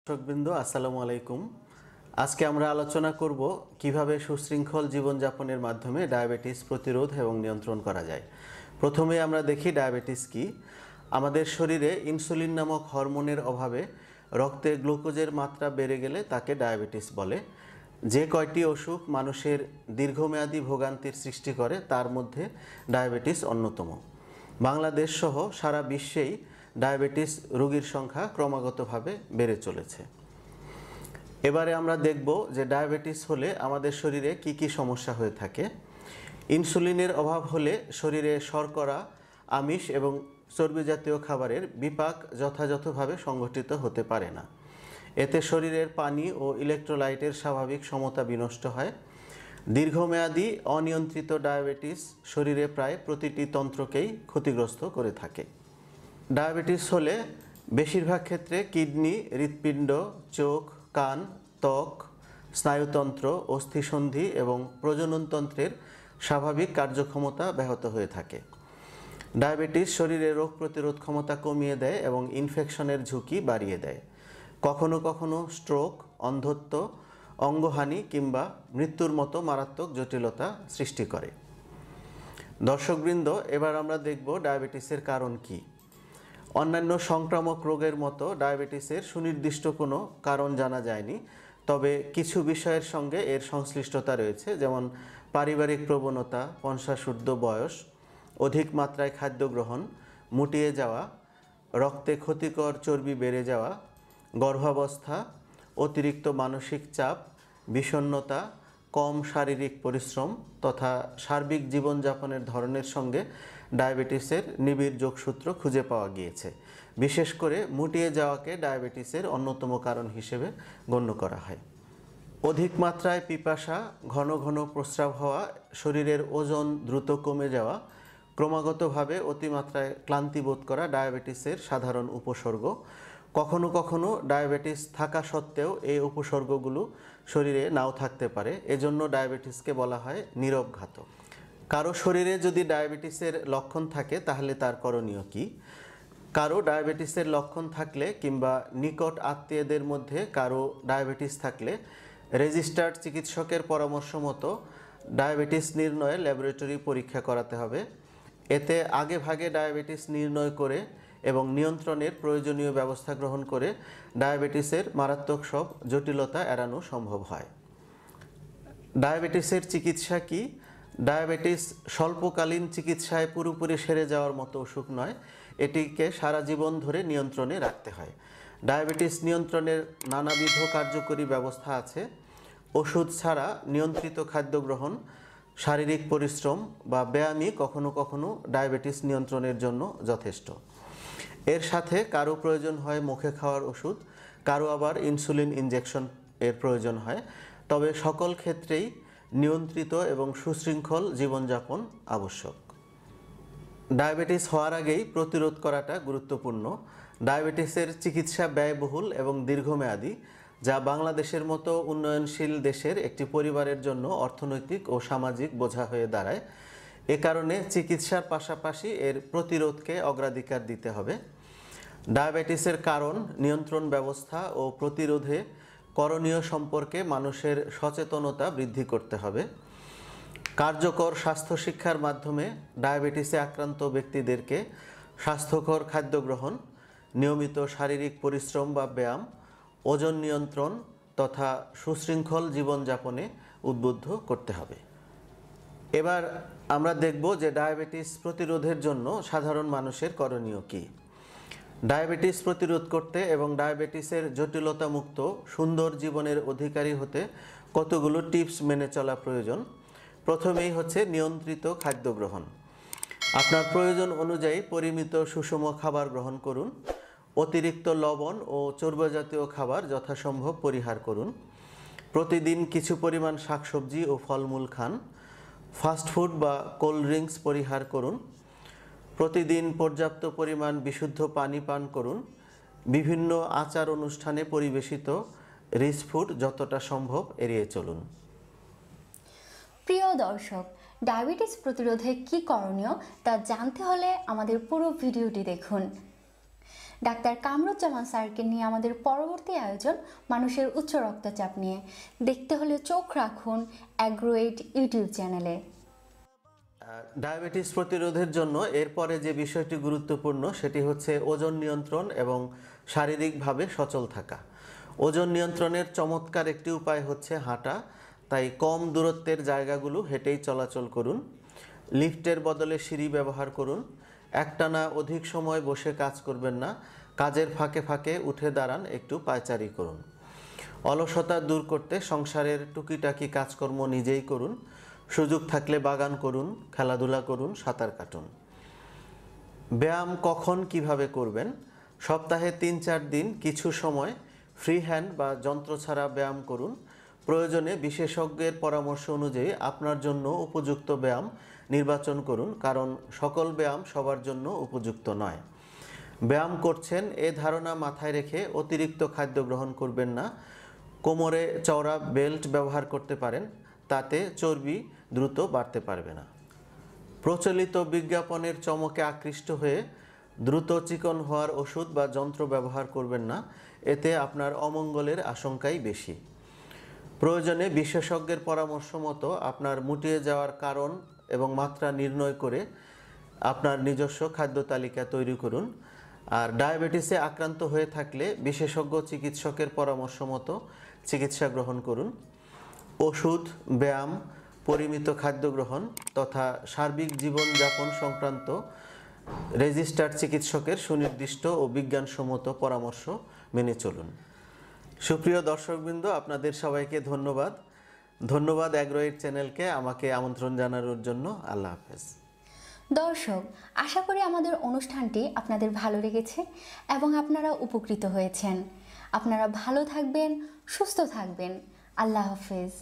দর্শকবৃন্দ আসসালামু আলাইকুম। আজকে আমরা আলোচনা করব কিভাবে সুশৃঙ্খল জীবনযাপনের মাধ্যমে ডায়াবেটিস প্রতিরোধ এবং নিয়ন্ত্রণ করা যায়। প্রথমে আমরা দেখি ডায়াবেটিস কি। আমাদের শরীরে ইনসুলিন নামক হরমোনের অভাবে রক্তে গ্লুকোজের মাত্রা বেড়ে গেলে তাকে ডায়াবেটিস বলে। যে কয়টি অসুখ মানুষের দীর্ঘমেয়াদী ভোগান্তির সৃষ্টি করে তার মধ্যে ডায়াবেটিস অন্যতম। বাংলাদেশ সহ সারা বিশ্বেই ডায়াবেটিস রোগীর সংখ্যা ক্রমাগতভাবে বেড়ে চলেছে। এবারে আমরা দেখব যে ডায়াবেটিস হলে আমাদের শরীরে কি কি সমস্যা হয়ে থাকে। ইনসুলিনের অভাব হলে শরীরে শর্করা, আমিষ এবং চর্বি জাতীয় খাবারের বিপাক যথাযথভাবে সংগঠিত হতে পারে না। এতে শরীরের পানি ও ইলেকট্রোলাইটের স্বাভাবিক সমতা বিনষ্ট হয়। দীর্ঘমেয়াদী অনিয়ন্ত্রিত ডায়াবেটিস শরীরে প্রায় প্রতিটি তন্ত্রকেই ক্ষতিগ্রস্ত করে থাকে। ডায়াবেটিস হলে বেশিরভাগ ক্ষেত্রে কিডনি, হৃৎপিণ্ড, চোখ, কান, ত্বক, স্নায়ুতন্ত্র, অস্থিসন্ধি এবং প্রজননতন্ত্রের স্বাভাবিক কার্যক্ষমতা ব্যাহত হয়ে থাকে। ডায়াবেটিস শরীরে রোগ প্রতিরোধ ক্ষমতা কমিয়ে দেয় এবং ইনফেকশনের ঝুঁকি বাড়িয়ে দেয়। কখনো কখনো স্ট্রোক, অন্ধত্ব, অঙ্গহানি কিংবা মৃত্যুর মতো মারাত্মক জটিলতা সৃষ্টি করে। দর্শকবৃন্দ, এবার আমরা দেখব ডায়াবেটিসের কারণ কী। অন্যান্য সংক্রামক রোগের মতো ডায়াবেটিসের সুনির্দিষ্ট কোনো কারণ জানা যায়নি, তবে কিছু বিষয়ের সঙ্গে এর সংশ্লিষ্টতা রয়েছে, যেমন পারিবারিক প্রবণতা, 50 বয়স, অধিক মাত্রায় খাদ্য গ্রহণ, মুটিয়ে যাওয়া, রক্তে ক্ষতিকর চর্বি বেড়ে যাওয়া, গর্ভাবস্থা, অতিরিক্ত মানসিক চাপ, বিষণ্ণতা, কম শারীরিক পরিশ্রম তথা সার্বিক জীবনযাপনের ধরনের সঙ্গে ডায়াবেটিসের নিবিড় যোগসূত্র খুঁজে পাওয়া গিয়েছে। বিশেষ করে মুটিয়ে যাওয়াকে ডায়াবেটিসের অন্যতম কারণ হিসেবে গণ্য করা হয়। অধিক মাত্রায় পিপাসা, ঘন ঘন প্রস্রাব হওয়া, শরীরের ওজন দ্রুত কমে যাওয়া, ক্রমাগতভাবে অতিমাত্রায় ক্লান্তি বোধ করা ডায়াবেটিসের সাধারণ উপসর্গ। কখনো কখনো ডায়াবেটিস থাকা সত্ত্বেও এই উপসর্গগুলো শরীরে নাও থাকতে পারে, এজন্য ডায়াবেটিসকে বলা হয় নীরব ঘাতক। কারো শরীরে যদি ডায়াবেটিসের লক্ষণ থাকে তাহলে তার করণীয় কী? কারো ডায়াবেটিসের লক্ষণ থাকলে কিংবা নিকট আত্মীয়দের মধ্যে কারো ডায়াবেটিস থাকলে রেজিস্টার্ড চিকিৎসকের পরামর্শ মতো ডায়াবেটিস নির্ণয়ে ল্যাবরেটরি পরীক্ষা করাতে হবে। এতে আগে ভাগে ডায়াবেটিস নির্ণয় করে এবং নিয়ন্ত্রণের প্রয়োজনীয় ব্যবস্থা গ্রহণ করে ডায়াবেটিসের মারাত্মক সব জটিলতা এড়ানো সম্ভব হয়। ডায়াবেটিসের চিকিৎসা কি? ডায়াবেটিস স্বল্পকালীন চিকিৎসায় পুরোপুরি সেরে যাওয়ার মতো অসুখ নয়, এটিকে সারা জীবন ধরে নিয়ন্ত্রণে রাখতে হয়। ডায়াবেটিস নিয়ন্ত্রণের নানাবিধ কার্যকরী ব্যবস্থা আছে। ওষুধ ছাড়া নিয়ন্ত্রিত খাদ্য গ্রহণ, শারীরিক পরিশ্রম বা ব্যায়ামই কখনো কখনো ডায়াবেটিস নিয়ন্ত্রণের জন্য যথেষ্ট। এর সাথে কারো প্রয়োজন হয় মুখে খাওয়ার ওষুধ, কারো আবার ইনসুলিন ইনজেকশন এর প্রয়োজন হয়। তবে সকল ক্ষেত্রেই নিয়ন্ত্রিত এবং সুশৃঙ্খল জীবনযাপন আবশ্যক। ডায়াবেটিস হওয়ার আগেই প্রতিরোধ করাটা গুরুত্বপূর্ণ। ডায়াবেটিসের চিকিৎসা ব্যয়বহুল এবং দীর্ঘমেয়াদী, যা বাংলাদেশের মতো উন্নয়নশীল দেশের একটি পরিবারের জন্য অর্থনৈতিক ও সামাজিক বোঝা হয়ে দাঁড়ায়। এ কারণে চিকিৎসার পাশাপাশি এর প্রতিরোধকে অগ্রাধিকার দিতে হবে। ডায়াবেটিসের কারণ, নিয়ন্ত্রণ ব্যবস্থা ও প্রতিরোধে করণীয় সম্পর্কে মানুষের সচেতনতা বৃদ্ধি করতে হবে। কার্যকর স্বাস্থ্য শিক্ষার মাধ্যমে ডায়াবেটিসে আক্রান্ত ব্যক্তিদেরকে স্বাস্থ্যকর খাদ্য গ্রহণ, নিয়মিত শারীরিক পরিশ্রম বা ব্যায়াম, ওজন নিয়ন্ত্রণ তথা সুশৃঙ্খল জীবনযাপনে উদ্বুদ্ধ করতে হবে। এবার আমরা দেখব যে ডায়াবেটিস প্রতিরোধের জন্য সাধারণ মানুষের করণীয় কী। ডায়াবেটিস প্রতিরোধ করতে এবং ডায়াবেটিসের জটিলতামুক্ত সুন্দর জীবনের অধিকারী হতে কতগুলো টিপস মেনে চলা প্রয়োজন। প্রথমেই হচ্ছে নিয়ন্ত্রিত খাদ্য গ্রহণ। আপনার প্রয়োজন অনুযায়ী পরিমিত সুষম খাবার গ্রহণ করুন। অতিরিক্ত লবণ ও চর্বিজাতীয় খাবার যথাসম্ভব পরিহার করুন। প্রতিদিন কিছু পরিমাণ শাকসবজি ও ফলমূল খান। ফাস্টফুড বা কোল্ড ড্রিঙ্কস পরিহার করুন। প্রতিদিন পর্যাপ্ত পরিমাণ বিশুদ্ধ পানি পান করুন। বিভিন্ন আচার অনুষ্ঠানে পরিবেশিত রিচ ফুড যতটা সম্ভব এড়িয়ে চলুন। প্রিয় দর্শক, ডায়াবেটিস প্রতিরোধে কী করণীয় তা জানতে হলে আমাদের পুরো ভিডিওটি দেখুন। ডাক্তার কামরুজ্জামান স্যারকে নিয়ে আমাদের পরবর্তী আয়োজন মানুষের উচ্চ রক্তচাপ নিয়ে। দেখতে হলে চোখ রাখুন অ্যাগ্রোয়েট ইউটিউব চ্যানেলে। ডায়াবেটিস প্রতিরোধের জন্য এরপরে যে বিষয়টি গুরুত্বপূর্ণ সেটি হচ্ছে ওজন নিয়ন্ত্রণ এবং শারীরিকভাবে সচল থাকা। ওজন নিয়ন্ত্রণের চমৎকার একটি উপায় হচ্ছে হাঁটা, তাই কম দূরত্বের জায়গাগুলো হেঁটেই চলাচল করুন। লিফটের বদলে সিঁড়ি ব্যবহার করুন। একটানা অধিক সময় বসে কাজ করবেন না, কাজের ফাঁকে ফাঁকে উঠে দাঁড়ান, একটু পায়চারি করুন। অলসতা দূর করতে সংসারের টুকিটাকি কাজকর্ম নিজেই করুন। সুযোগ থাকলে বাগান করুন, খেলাধুলা করুন, সাঁতার কাটুন। ব্যায়াম কখন কিভাবে করবেন? সপ্তাহে ৩-৪ দিন কিছু সময় ফ্রি হ্যান্ড বা যন্ত্র ছাড়া ব্যায়াম করুন। প্রয়োজনে বিশেষজ্ঞের পরামর্শ অনুযায়ী আপনার জন্য উপযুক্ত ব্যায়াম নির্বাচন করুন, কারণ সকল ব্যায়াম সবার জন্য উপযুক্ত নয়। ব্যায়াম করছেন এ ধারণা মাথায় রেখে অতিরিক্ত খাদ্য গ্রহণ করবেন না। কোমরে চওড়া বেল্ট ব্যবহার করতে পারেন, তাতে চর্বি দ্রুত বাড়তে পারবে না। প্রচলিত বিজ্ঞাপনের চমকে আকৃষ্ট হয়ে দ্রুত চিকন হওয়ার ওষুধ বা যন্ত্র ব্যবহার করবেন না, এতে আপনার অমঙ্গলের আশঙ্কাই বেশি। প্রয়োজনে বিশেষজ্ঞের পরামর্শ মতো আপনার মুটিয়ে যাওয়ার কারণ এবং মাত্রা নির্ণয় করে আপনার নিজস্ব খাদ্য তালিকা তৈরি করুন। আর ডায়াবেটিসে আক্রান্ত হয়ে থাকলে বিশেষজ্ঞ চিকিৎসকের পরামর্শ মতো চিকিৎসা গ্রহণ করুন। ওষুধ, ব্যায়াম, পরিমিত খাদ্য গ্রহণ তথা সার্বিক জীবনযাপন সংক্রান্ত রেজিস্টার্ড চিকিৎসকের সুনির্দিষ্ট ও বিজ্ঞানসম্মত পরামর্শ মেনে চলুন। সুপ্রিয় দর্শকবৃন্দ, আপনাদের সবাইকে ধন্যবাদ অ্যাগ্রোয়েট চ্যানেলকে আমাকে আমন্ত্রণ জানানোর জন্য। আল্লাহ হাফেজ। দর্শক, আশা করি আমাদের অনুষ্ঠানটি আপনাদের ভালো লেগেছে এবং আপনারা উপকৃত হয়েছেন। আপনারা ভালো থাকবেন, সুস্থ থাকবেন। আল্লাহ হাফেজ।